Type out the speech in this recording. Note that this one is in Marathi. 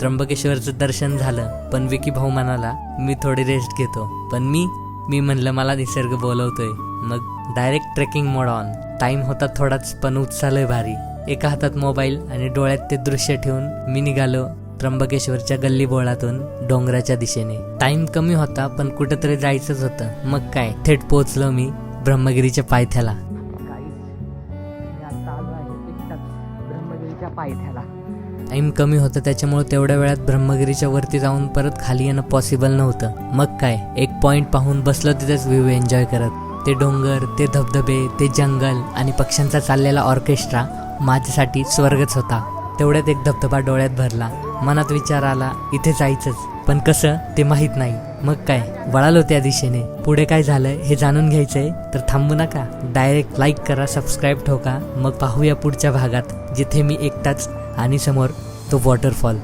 त्र्यंबकेश्वरचं दर्शन झालं, पण विकी भाऊ म्हणाला मी थोडी रेस्ट घेतो. पण मी म्हणलं मला निसर्ग बोलवतोय. मग direct trekking mode on. Time होता थोडाच, पण उत्साह लय भारी. एका हातात मोबाईल आणि डोळ्यात ते दृश्य ठेवून मी निघालो त्र्यंबकेश्वरच्या गल्ली बोळातून डोंगराच्या दिशेने. टाइम कमी होता, पण कुठेतरी जायचंच होतं. मग काय, थेट पोहोचलो मी ब्रह्मगिरीच्या पायथ्याला. टाइम कमी होतं, त्याच्यामुळे तेवढ्या वेळात ब्रह्मगिरीच्या वरती जाऊन परत खाली येणं पॉसिबल नव्हतं. मग काय, एक पॉइंट पाहून बसलो तिथेच व्ह्यू एन्जॉय करत. ते डोंगर, ते धबधबे, ते जंगल आणि पक्ष्यांचा चाललेला ऑर्केस्ट्रा माझ्यासाठी स्वर्गच होता. तेवढ्यात एक धबधबा डोळ्यात भरला. मनात विचार आला इथे जायचंच, पण कसं ते माहीत नाही. मग काय, वळालो त्या दिशेने. पुढे काय झालं हे जाणून घ्यायचंय तर थांबू नका, डायरेक्ट लाईक करा, सबस्क्राईब ठोका. मग पाहूया पुढच्या भागात, जिथे मी एकटाच आणि समोर तो वॉटरफॉल.